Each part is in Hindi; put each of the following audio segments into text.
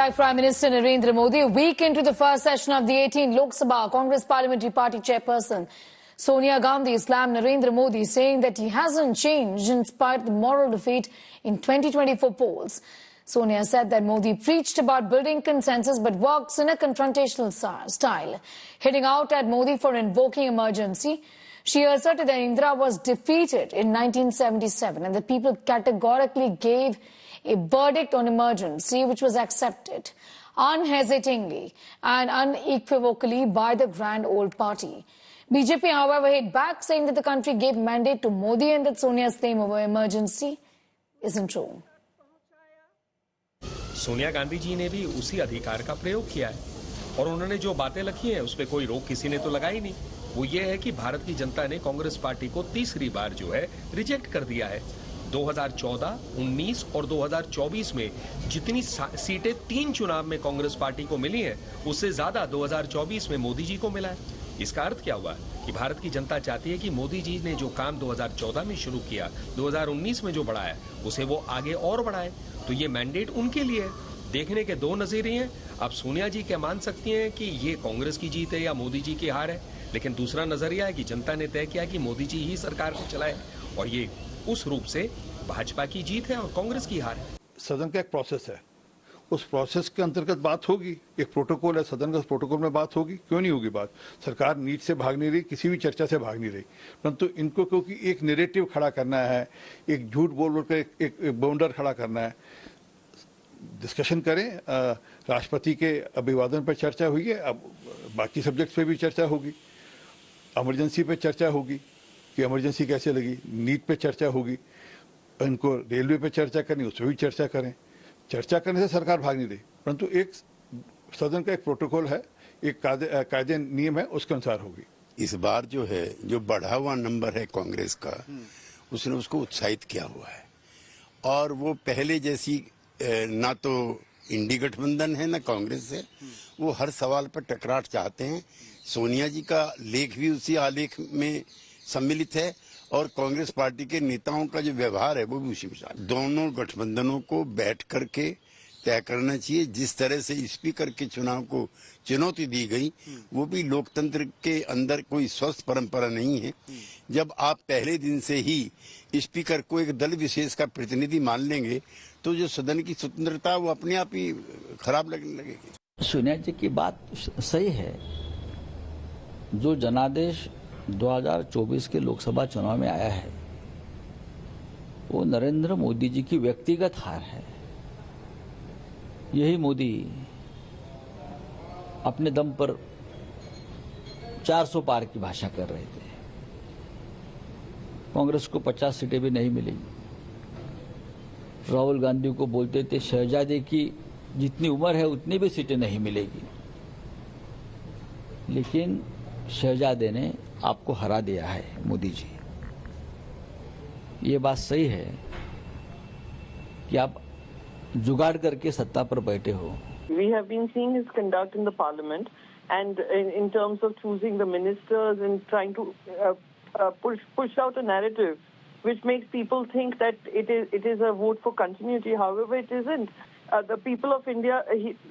Prime Minister Narendra Modi, a week into the first session of the 18th Lok Sabha, Congress Parliamentary Party chairperson Sonia Gandhi slammed Narendra Modi, saying that he hasn't changed in spite of the moral defeat in 2024 polls. Sonia said that Modi preached about building consensus but works in a confrontational style. Hitting out at Modi for invoking emergency, she asserted that Indira was defeated in 1977 and the people categorically gave a verdict on emergency which was accepted unhesitatingly and unequivocally by the grand old party. BJP, however, hit back, saying that the country gave mandate to Modi and that Sonia's claim over emergency isn't true. Sonia Gandhi ji ने भी उसी अधिकार का प्रयोग किया है और उन्होंने जो बातें लिखी हैं उस पर कोई रोक किसी ने तो लगाई नहीं। वो ये है कि भारत की जनता ने कांग्रेस पार्टी को तीसरी बार जो है रिजेक्ट कर दिया है। 2014, 19 और 2024 में जितनी सीटें 3 चुनाव में कांग्रेस पार्टी को मिली हैं, उससे ज्यादा 2024 में मोदी जी को मिला है। इसका अर्थ क्या हुआ कि भारत की जनता चाहती है कि मोदी जी ने जो काम 2014 में शुरू किया, 2019 में जो बढ़ाया, उसे वो आगे और बढ़ाए। तो ये मैंडेट उनके लिए है। देखने के दो नजरिए हैं। अब सोनिया जी क्या मान सकती हैं कि ये कांग्रेस की जीत है या मोदी जी की हार है, लेकिन दूसरा नजरिया है कि जनता ने तय किया कि मोदी जी ही सरकार को चलाए और ये उस रूप से भाजपा की जीत है और कांग्रेस की हार है। सदन का एक प्रोसेस है, उस प्रोसेस के अंतर्गत बात होगी। एक प्रोटोकॉल है, सदन का प्रोटोकॉल में बात होगी। क्यों नहीं होगी बात? सरकार नीट से भाग नहीं रही, किसी भी चर्चा से भाग नहीं रही, परंतु इनको क्योंकि एक नैरेटिव खड़ा करना है, एक झूठ बोल बोल कर एक बाउंडर खड़ा करना है। डिस्कशन करें, राष्ट्रपति के अभिवादन पर चर्चा हुई है, अब बाकी सब्जेक्ट पे भी चर्चा होगी। इमरजेंसी पे चर्चा होगी कि इमरजेंसी कैसे लगी, नीट पे चर्चा होगी, इनको रेलवे पे चर्चा करनी, उस पर भी चर्चा करें। चर्चा करने से सरकार भाग नहीं रही, परंतु एक सदन का एक प्रोटोकॉल है, एक कायदे नियम है, उसके अनुसार होगी। इस बार जो है, जो बढ़ा हुआ नंबर है कांग्रेस का, उसने उसको उत्साहित किया हुआ है और वो पहले जैसी ना तो इंडी गठबंधन है ना कांग्रेस है। वो हर सवाल पर टकरार चाहते हैं। सोनिया जी का लेख भी उसी आलेख में सम्मिलित है और कांग्रेस पार्टी के नेताओं का जो व्यवहार है वो भी उसी में। दोनों गठबंधनों को बैठ करके तय करना चाहिए। जिस तरह से स्पीकर के चुनाव को चुनौती दी गई, वो भी लोकतंत्र के अंदर कोई स्वस्थ परंपरा नहीं है। जब आप पहले दिन से ही स्पीकर को एक दल विशेष का प्रतिनिधि मान लेंगे तो जो सदन की स्वतंत्रता वो अपने आप ही खराब लगने लगेगी। सोनिया जी की बात सही है। जो जनादेश 2024 के लोकसभा चुनाव में आया है वो नरेंद्र मोदी जी की व्यक्तिगत हार है। यही मोदी अपने दम पर 400 पार की भाषा कर रहे थे। कांग्रेस को 50 सीटें भी नहीं मिली। राहुल गांधी को बोलते थे शहजादे की जितनी उम्र है उतनी भी सीटें नहीं मिलेगी, लेकिन शहजादे ने आपको हरा दिया है मोदी जी। ये बात सही है कि आप जुगाड़ करके सत्ता पर बैठे हो। We have been seeing his conduct in the parliament and in terms of choosing the ministers and trying to push out a narrative which makes people think that it is a vote for continuity. However, it isn't. The people of India,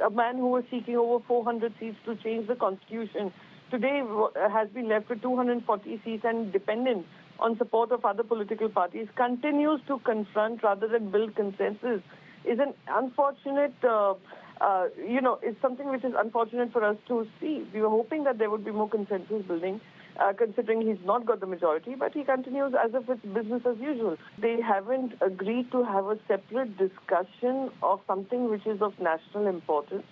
a man who was seeking over 400 seats to change the constitution, today has been left with 240 seats and dependent on support of other political parties, continues to confront rather than build consensus, is an unfortunate, is something which is unfortunate for us to see. We were hoping that there would be more consensus building, considering he's not got the majority, but he continues as if it's business as usual. They haven't agreed to have a separate discussion of something which is of national importance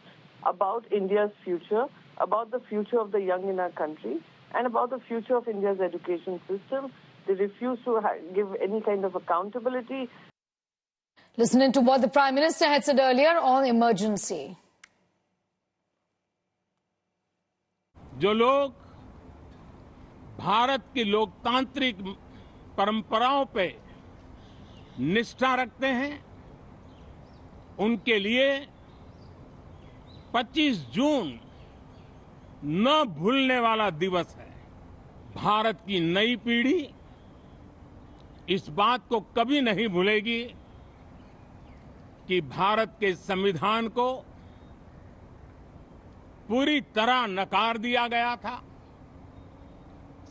about India's future, about the future of the young in our country, and about the future of India's education system. They refuse to give any kind of accountability. Listening to what the Prime Minister had said earlier on emergency. जो लोग भारत की लोकतांत्रिक परंपराओं पे निष्ठा रखते हैं, उनके लिए 25 जून न भूलने वाला दिवस है। भारत की नई पीढ़ी इस बात को कभी नहीं भूलेगी कि भारत के संविधान को पूरी तरह नकार दिया गया था।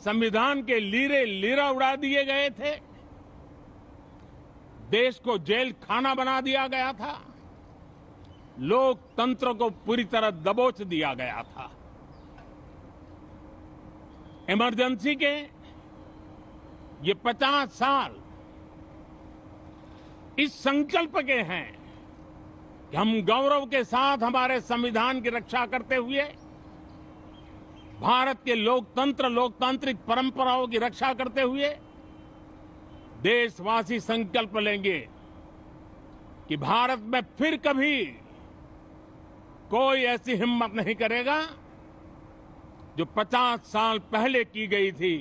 संविधान के लीरे लीरा उड़ा दिए गए थे। देश को जेल खाना बना दिया गया था। लोकतंत्र को पूरी तरह दबोच दिया गया था। इमरजेंसी के ये 50 साल इस संकल्प के हैं कि हम गौरव के साथ हमारे संविधान की रक्षा करते हुए भारत के लोकतंत्र लोकतांत्रिक परंपराओं की रक्षा करते हुए देशवासी संकल्प लेंगे कि भारत में फिर कभी कोई ऐसी हिम्मत नहीं करेगा जो 50 साल पहले की गई थी